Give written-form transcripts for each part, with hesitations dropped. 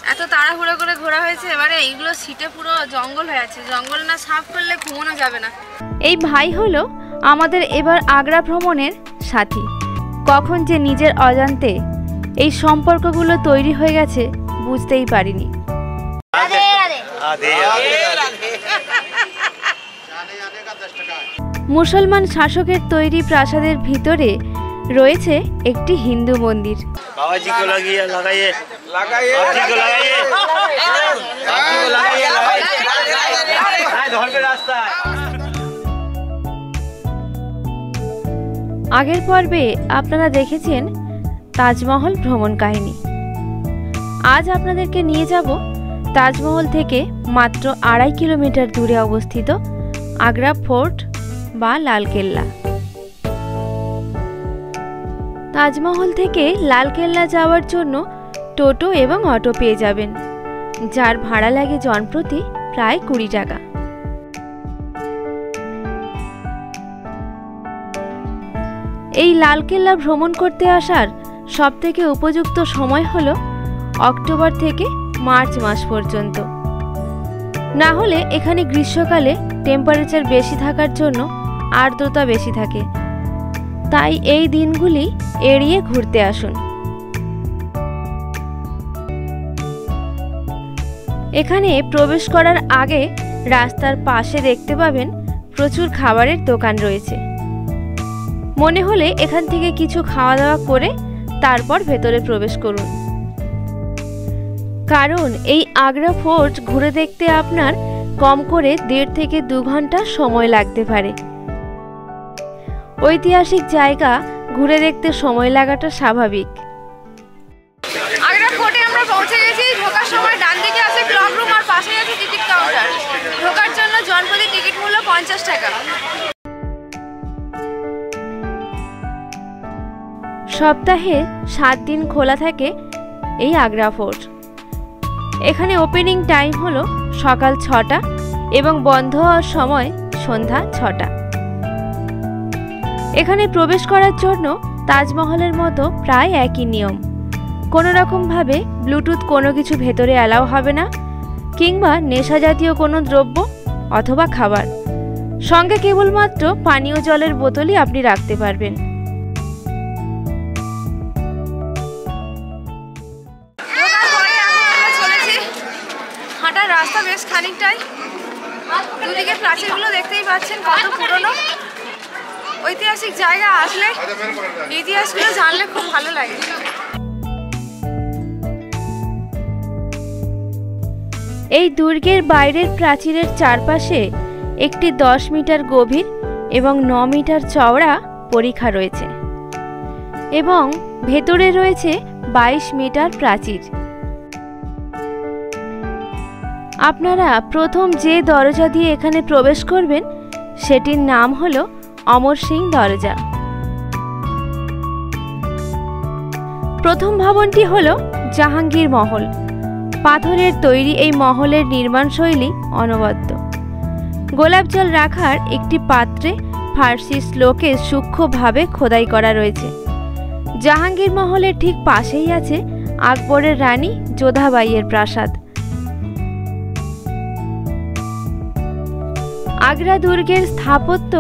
এত তাড়াহুড়ো করে ঘোরা হয়েছে, এবারে এইগুলো সিটে পুরো জঙ্গল হয়ে আছে, জঙ্গল না সাফ করলে ঘুমানো যাবে না। এই ভাই হলো আমাদের এবার আগ্রা ভ্রমণের সাথী। কখন যে নিজের অজান্তে এই সম্পর্কগুলো তৈরি হয়ে গেছে বুঝতেই পারিনি। মুসলমান শাসকের তৈরি প্রাসাদের ভিতরে রয়েছে একটি হিন্দু মন্দির। আগের পর্বে আপনারা দেখেছেন তাজমহল ভ্রমণ কাহিনী। আজ আপনাদেরকে নিয়ে যাব তাজমহল থেকে মাত্র 2.5 কিলোমিটার দূরে অবস্থিত আগ্রা ফোর্ট বা লালকেল্লা। তাজমহল থেকে লালকেল্লা যাওয়ার জন্য টোটো এবং অটো পেয়ে যাবেন, যার ভাড়া লাগে জনপ্রতি প্রায় 20 টাকা। এই লালকেল্লা ভ্রমণ করতে আসার সবথেকে উপযুক্ত সময় হলো অক্টোবর থেকে মার্চ মাস পর্যন্ত। না হলে এখানে গ্রীষ্মকালে টেম্পারেচার বেশি থাকার জন্য আর্দ্রতা বেশি থাকে, তাই এই দিনগুলি এড়িয়ে ঘুরতে আসুন। এখানে প্রবেশ করার আগে রাস্তার পাশে দেখতে পাবেন প্রচুর খাবারের দোকান রয়েছে। মনে হলে এখান থেকে কিছু খাওয়া দাওয়া করে তারপর ভেতরে প্রবেশ করুন, কারণ এই আগ্রা ফোর্ট ঘুরে দেখতে আপনার কম করে 1.5 থেকে 2 ঘন্টা সময় লাগতে পারে। ঐতিহাসিক জায়গা ঘুরে দেখতে সময় লাগাটা স্বাভাবিক। আগ্রা ফোর্টে আমরা পৌঁছে গেছি। ঢোকার সময় ডান দিকে আছে ক্লক রুম আর পাশে আছে টিকিট কাউন্টার। ঢোকার জন্য জনপ্রতি টিকিট মূল্য 50 টাকা। সপ্তাহে 7 দিন খোলা থাকে এই আগ্রা ফোর্ট। এখানে ওপেনিং টাইম হলো সকাল 6টা এবং বন্ধ হওয়ার সময় সন্ধ্যা 6টা। এখানে প্রবেশ করার জন্য তাজমহলের মতো প্রায় একই নিয়ম। কোনো রকমভাবে ব্লুটুথ কোনো কিছু ভেতরে অ্যালাউ হবে না, কিংবা নেশা জাতীয় কোনো দ্রব্য অথবা খাবার। সঙ্গে কেবলমাত্র পানীয় জলের বোতলই আপনি রাখতে পারবেন। হাঁটার রাস্তা বেশ খানিকটাই, দুদিকে প্রাচীরগুলো দেখতেই পাচ্ছেন কত পুরনো। ঐতিহাসিক জায়গা আসলে ইতিহাসগুলো জানলে খুব ভালো লাগে। এই দুর্গের বাইরের প্রাচীরের চারপাশে একটি 10 মিটার গভীর এবং 9 মিটার চওড়া পরিখা রয়েছে এবং ভেতরে রয়েছে 22 মিটার প্রাচীর। আপনারা প্রথম যে দরজা দিয়ে এখানে প্রবেশ করবেন সেটির নাম হলো অমর সিং দরজা। প্রথম ভবনটি হলো জাহাঙ্গীর মহল। পাথরের তৈরি এই মহলের নির্মাণ শৈলী অনবদ্য। গোলাপ জল রাখার একটি পাত্রে ফার্সি শ্লোকে সূক্ষ্মভাবে খোদাই করা রয়েছে। জাহাঙ্গীর মহলের ঠিক পাশেই আছে আকবরের রানী যোধাবাইয়ের প্রাসাদ। আগ্রা দুর্গের স্থাপত্য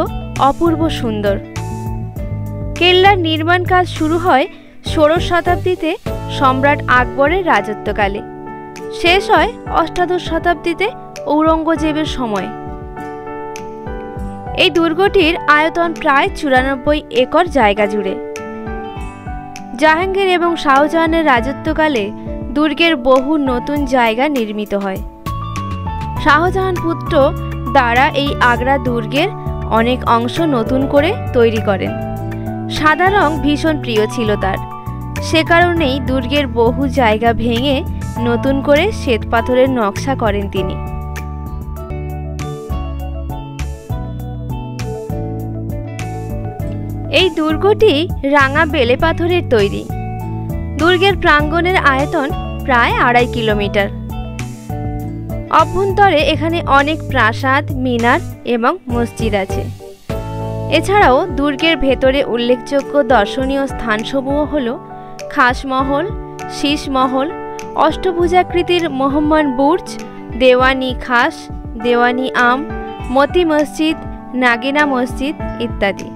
অপূর্ব সুন্দর। কেল্লার নির্মাণ কাজ শুরু হয় 16 শতাব্দীতে সম্রাট আকবরের রাজত্বকালে, শেষ হয় 18 শতাব্দীতে ঔরঙ্গজেবের সময়। এই দুর্গটির আয়তন প্রায় 94 একর জায়গা জুড়ে। জাহাঙ্গীর এবং শাহজাহানের রাজত্বকালে দুর্গের বহু নতুন জায়গা নির্মিত হয়। শাহজাহান পুত্র দ্বারা এই আগ্রা দুর্গের অনেক অংশ নতুন করে তৈরি করেন। সাদা রং ভীষণ প্রিয় ছিল তার, সে কারণেই দুর্গের বহু জায়গা ভেঙে নতুন করে শ্বেতপাথরের নকশা করেন তিনি। এই দুর্গটি রাঙা বেলে পাথরের তৈরি। দুর্গের প্রাঙ্গণের আয়তন প্রায় 2.5 কিলোমিটার। অভ্যন্তরে এখানে অনেক প্রাসাদ, মিনার এবং মসজিদ আছে। এছাড়াও দুর্গের ভেতরে উল্লেখযোগ্য দর্শনীয় স্থানসমূহ হল খাসমহল, শীষমহল, অষ্টভুজাকৃতির মোহাম্মদ বুর্জ, দেওয়ানি খাস, দেওয়ানি আম, মতি মসজিদ, নাগিনা মসজিদ ইত্যাদি।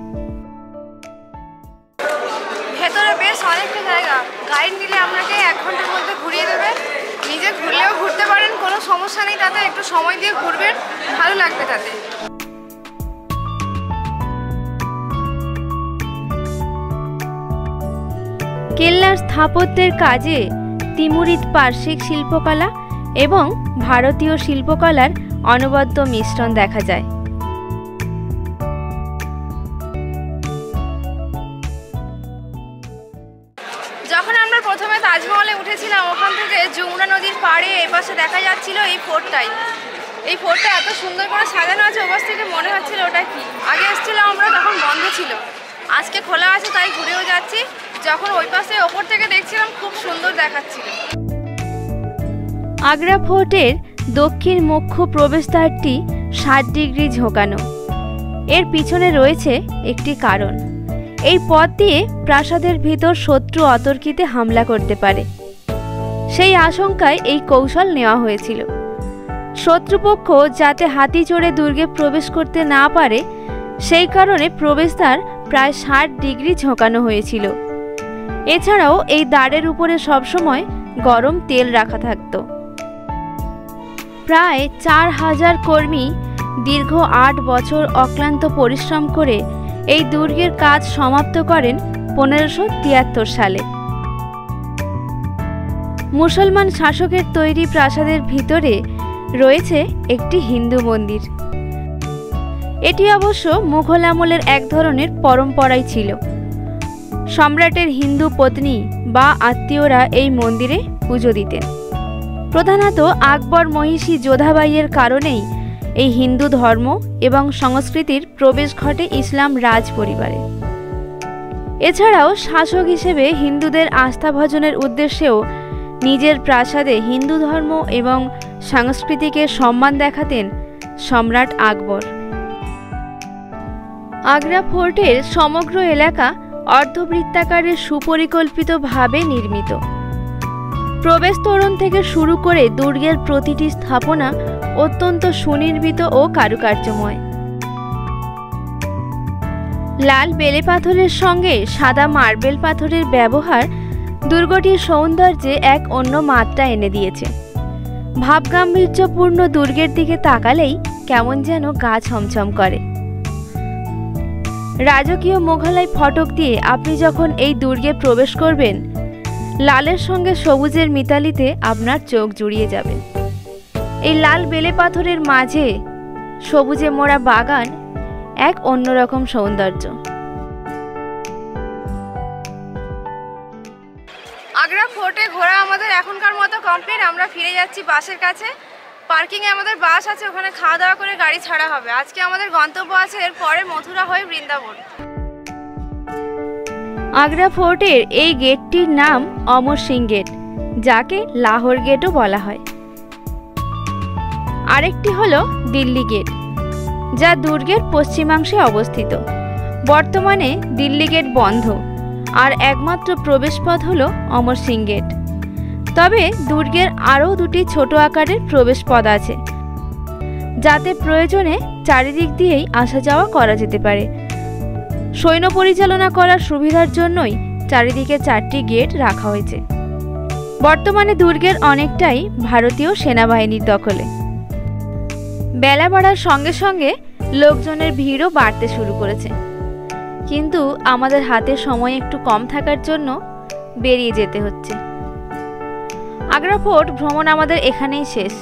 ভেতরে বেশ অনেকটা জায়গা, গাইড নিলে আপনাকে 1 ঘন্টার মধ্যে ঘুরিয়ে দেবে। নিজে ঘুরলেও ঘুরতে পারেন, কোনো সমস্যা নেই তাতে, একটু সময় দিয়ে ঘুরবেন, ভালো লাগবে তাতে। কেল্লার স্থাপত্যের কাজে তিমুরিদ পার্শ্বিক শিল্পকলা এবং ভারতীয় শিল্পকলার অনবদ্য মিশ্রণ দেখা যায়। যখন আমরা প্রথমে তাজমহলে উঠেছিলাম, ওখান থেকে যমুনা নদীর পাড়ে এপাশে দেখা যাচ্ছিল এই ফোর্টটাই। এই ফোর্টটা এত সুন্দর করে সাজানো আছে, ওপাশ থেকে মনে হচ্ছিল ওটা কি। আগে এসেছিলাম আমরা, তখন বন্ধ ছিল, আজকে খোলা আছে তাই ঘুরেও যাচ্ছি। যখন ওই পাশে ওপর থেকে দেখছিলাম খুব সুন্দর দেখাচ্ছিল। আগ্রা ফোর্টের দক্ষিণ মুখ্য প্রবেশদ্বারটি 60 ডিগ্রি ঝোঁকানো। এর পিছনে রয়েছে একটি কারণ। এই পথ দিয়ে প্রাসাদের ভিতর শত্রু অতর্কিতে হামলা করতে পারে, সেই আশঙ্কায় এই কৌশল নেওয়া হয়েছিল। শত্রুপক্ষ যাতে হাতি চড়ে দুর্গে প্রবেশ করতে না পারে, সেই কারণে প্রবেশদ্বার প্রায় 60 ডিগ্রি ঝোঁকানো হয়েছিল। এছাড়াও এই দ্বারের উপরে সবসময় গরম তেল রাখা থাকত। প্রায় 4000 কর্মী দীর্ঘ 8 বছর অক্লান্ত পরিশ্রম করে এই দুর্গের কাজ সমাপ্ত করেন 1573 সালে। মুসলমান শাসকের তৈরি প্রাসাদের ভিতরে রয়েছে একটি হিন্দু মন্দির। এটি অবশ্য মুঘল আমলের এক ধরনের পরম্পরাই ছিল। সম্রাটের হিন্দু পত্নী বা আত্মীয়রা এই মন্দিরে পুজো দিতেন। প্রধানত আকবর মহিষী যোধাবাইয়ের কারণেই এই হিন্দু ধর্ম এবং সংস্কৃতির প্রবেশ ঘটে ইসলাম রাজ পরিবারে। এছাড়াও শাসক হিসেবে হিন্দুদের আস্থা ভজনের উদ্দেশ্যেও নিজের প্রাসাদে হিন্দু ধর্ম এবং সংস্কৃতিকে সম্মান দেখাতেন সম্রাট আকবর। আগ্রা ফোর্টের সমগ্র এলাকা অর্ধবৃত্তাকারে সুপরিকল্পিতভাবে নির্মিত। প্রবেশ তোরণ থেকে শুরু করে দুর্গের প্রতিটি স্থাপনা অত্যন্ত সুনির্মিত ও কারুকার্যময়। লাল বেলে পাথরের সঙ্গে সাদা মার্বেল পাথরের ব্যবহার দুর্গটির সৌন্দর্যে এক অন্য মাত্রা এনে দিয়েছে। ভাবগাম্ভীর্যপূর্ণ দুর্গের দিকে তাকালেই কেমন যেন গা ছমছম করে। রাজকীয় মোঘলাই ফটক দিয়ে আপনি যখন এই দুর্গে প্রবেশ করবেন, লালের সঙ্গে সবুজের মিতালিতে আপনার চোখ জুড়িয়ে যাবে। এই লাল বেলে পাথরের মাঝে সবুজে মোড়া বাগান এক অন্যরকম সৌন্দর্য। আগ্রা ফোর্টে ঘোরা আমাদের এখনকার মতো কমপ্লিট। আমরা ফিরে যাচ্ছি বাসের কাছে। পার্কিংয়ে আমাদের বাস আছে, ওখানে খাওয়া দাওয়া করে গাড়ি ছাড়া হবে। আজকে আমাদের গন্তব্য আছে এরপরে মথুরা হয়ে বৃন্দাবন। আগ্রা ফোর্টের এই গেটটির নাম অমর সিং গেট, যাকে লাহোর গেটও বলা হয়। আরেকটি হলো দিল্লি গেট, যা দুর্গের পশ্চিমাংশে অবস্থিত। বর্তমানে দিল্লি গেট বন্ধ, আর একমাত্র প্রবেশপথ হলো অমর সিং গেট। তবে দুর্গের আরও দুটি ছোট আকারের প্রবেশপথ আছে, যাতে প্রয়োজনে চারিদিক দিয়েই আসা যাওয়া করা যেতে পারে। সৈন্য পরিচালনা করার সুবিধার জন্যই চারিদিকে 4টি গেট রাখা হয়েছে। বর্তমানে দুর্গের অনেকটাই ভারতীয় সেনাবাহিনীর দখলে। বেলা বাড়ার সঙ্গে সঙ্গে লোকজনের ভিড়ও বাড়তে শুরু করেছে, কিন্তু আমাদের হাতে সময় একটু কম থাকার জন্য বেরিয়ে যেতে হচ্ছে। আগ্রা ফোর্ট ভ্রমণ আমাদের এখানেই শেষ।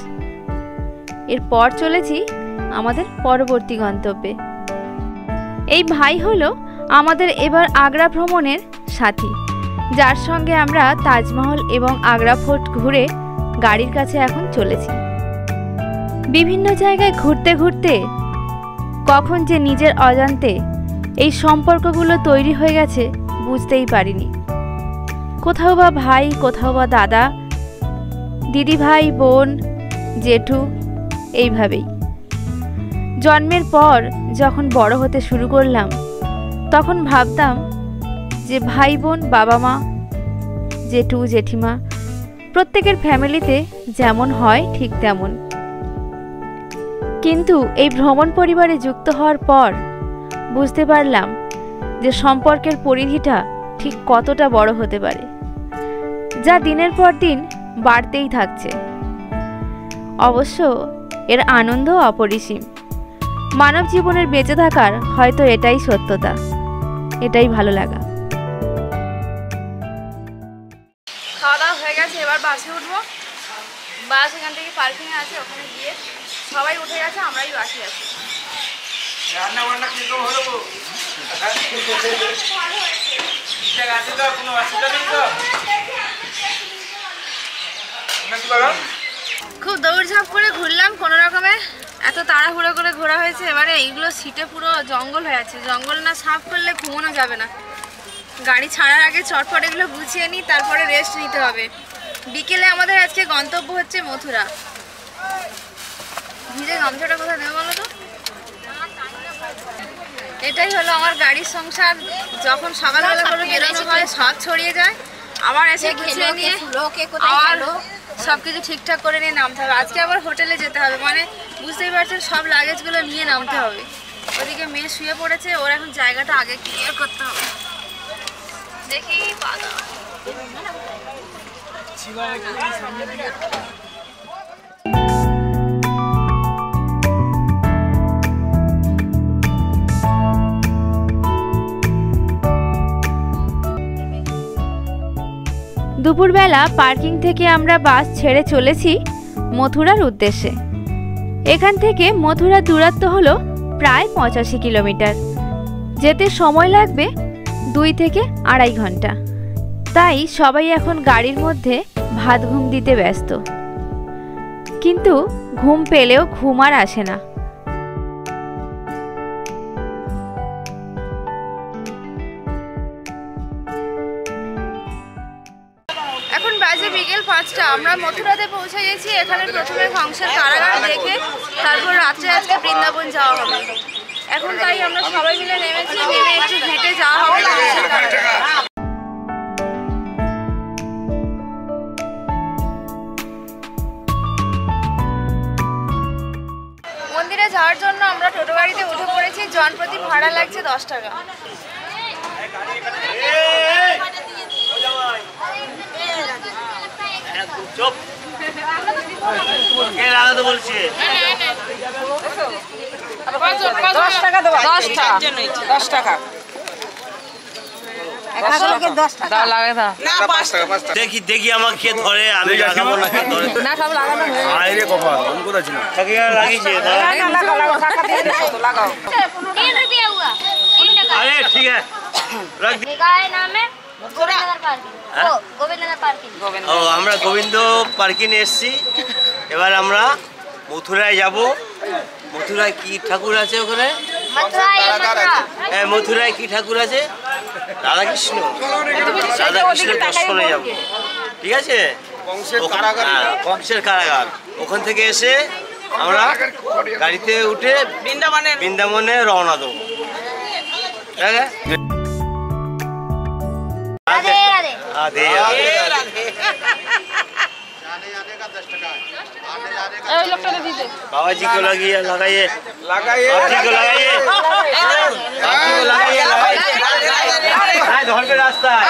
এরপর চলেছি আমাদের পরবর্তী গন্তব্যে। এই ভাই হলো আমাদের এবার আগ্রা ভ্রমণের সাথী, যার সঙ্গে আমরা তাজমহল এবং আগ্রা ফোর্ট ঘুরে গাড়ির কাছে এখন চলেছি। বিভিন্ন জায়গায় ঘুরতে ঘুরতে কখন যে নিজের অজান্তে এই সম্পর্কগুলো তৈরি হয়ে গেছে বুঝতেই পারিনি। কোথাও বা ভাই, কোথাও বা দাদা, দিদি ভাই, বোন, জেঠু, এইভাবেই। জন্মের পর যখন বড় হতে শুরু করলাম, তখন ভাবতাম যে ভাই বোন, বাবা মা, জেঠু জেঠিমা প্রত্যেকের ফ্যামিলিতে যেমন হয় ঠিক তেমন। কিন্তু এই ভ্রমণ পরিবারে যুক্ত হওয়ার পর বুঝতে পারলাম যে সম্পর্কের পরিধিটা ঠিক কতটা বড় হতে পারে, যা দিনের পর দিন বাড়তেই থাকছে। অবশ্য এর আনন্দ অপরিসীম। মানব জীবনের বেঁচে থাকার হয়তো এটাই সত্যতা, এটাই ভালো লাগা। খাওয়া দাওয়া হয়ে গেছে, এবার বাসে উঠবো। বাস এখান থেকে পার্কিংয়ে আছে, ওখানে গিয়ে সবাই উঠে গেছে, আমরাই বাকি আছি। রান্না বান্না কিরকম হলো? ঠিকঠাক আছে তো? কোনো অসুবিধা নেই তো? খুব দৌড়ঝাঁপ করে ঘুরলাম কোনো রকমে, এত তাড়াহুড়ো করে ঘোরা হয়েছে। এবারে এইগুলো সিটে পুরো জঙ্গল হয়ে আছে, জঙ্গল না সাফ করলে ঘুমানো যাবে না। গাড়ি ছাড়ার আগে চটপট এগুলো গুছিয়ে নিই, তারপরে রেস্ট নিতে হবে। বিকেলে আমাদের আজকে গন্তব্য হচ্ছে মথুরা। ভিজে গামছাটা কোথায় দেবো বলো তো? এটাই হলো আমার গাড়ির সংসার। যখন সকালবেলা করে বেরোনো হয় সব ছড়িয়ে যায়, আবার এসে গুছিয়ে নিয়ে আবার সব কিছু ঠিকঠাক করে নিয়ে নামতে হবে। আজকে আবার হোটেলে যেতে হবে, মানে বুঝতেই পারছেন সব লাগেজগুলো নিয়ে নামতে হবে। ওদিকে মেয়ে শুয়ে পড়েছে, ওর এখন জায়গাটা আগে ক্লিয়ার করতে হবে। দেখি দুপুরবেলা পার্কিং থেকে আমরা বাস ছেড়ে চলেছি মথুরার উদ্দেশ্যে। এখান থেকে মথুরার দূরত্ব হলো প্রায় 85 কিলোমিটার। যেতে সময় লাগবে 2 থেকে 2.5 ঘন্টা। তাই সবাই এখন গাড়ির মধ্যে ভাত ঘুম দিতে ব্যস্ত, কিন্তু ঘুম পেলেও ঘুম আর আসে না। এখন বাজে বিকেল 5টা। আমরা মথুরাতে পৌঁছে গেছি। এখানে প্রথমে কংসের কারাগার দেখে তারপর রাত্রে আজকে বৃন্দাবন যাওয়া হবে। এখন তাই আমরা সবাই মিলে নেমেছি, নেমে একটু হেঁটে যাওয়া হবে কংসের কারাগার। মন্দিরে যাওয়ার জন্য আমরা টোটো গাড়িতে উঠে পড়েছি। জনপ্রতি ভাড়া লাগছে 10 টাকা। চুপ কে লাগাতে বলছে? 10 টাকা দেবো। 10 টাকা। 10 টাকা। দাও লাগে দাও। না 5 টাকা। দেখি দেখি আমাকে কে ধরে, আমি লাগাবো না কে ধরে। না সব লাগানো হয়ে গেছে। আরে কপাল আমি কোথায় ছিলাম? তাকে আর লাগিয়েছে লাগাও লাগাও টাকা দিয়ে দিছো তো লাগাও। 3 रुपया हुआ 3 टका। আরে ঠিক আছে রাখ দি। का है नाम है गोविंदनगर पार्किंग। ओ गोविंदनगर पार्किंग। ও আমরা গোবিন্দ পার্কিং এসেছি। এবার আমরা মথুরায় যাব। মথুরায় কি ঠাকুর আছে ওখানে? मथुरा ये मथुरा। হ্যাঁ মথুরায় কি ঠাকুর আছে? রাধাকৃষ্ণ। রাধাকৃষ্ণের দর্শনে যাব, ঠিক আছে? কংসের কারাগার। ওখান থেকে এসে আমরা গাড়িতে উঠে বৃন্দাবনে রওনা দেবো। ঠিক আছে? राधे राधे। আদে बाबा जी को लगाइए लगाइए लगाइए जी को लगाइए धर के रास्ता है।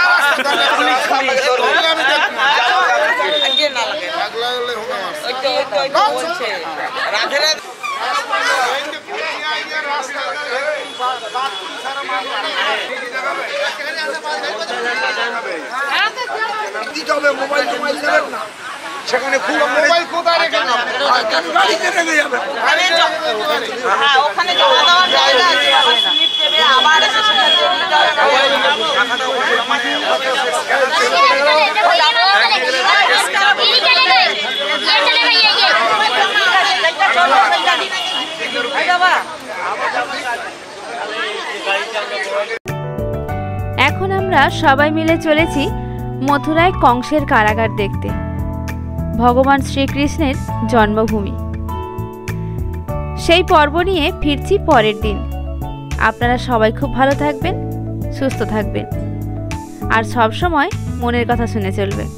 মোবাইল টোবাইল দেবেন না, সেখানে খুব মোবাইল কোথায় রেখে গাড়িতে রেখে যাবে। হ্যাঁ ওখানে জমা দেওয়ার জায়গা আছে, স্লিপ দেবে আবার এসে সেখানে চলে যাবে। ये चले गए ये। এখন আমরা সবাই মিলে চলেছি মথুরায় কংসের কারাগার দেখতে, ভগবান শ্রীকৃষ্ণের জন্মভূমি। সেই পর্ব নিয়ে ফিরছি পরের দিন। আপনারা সবাই খুব ভালো থাকবেন, সুস্থ থাকবেন, আর সব সময় মনের কথা শুনে চলবেন।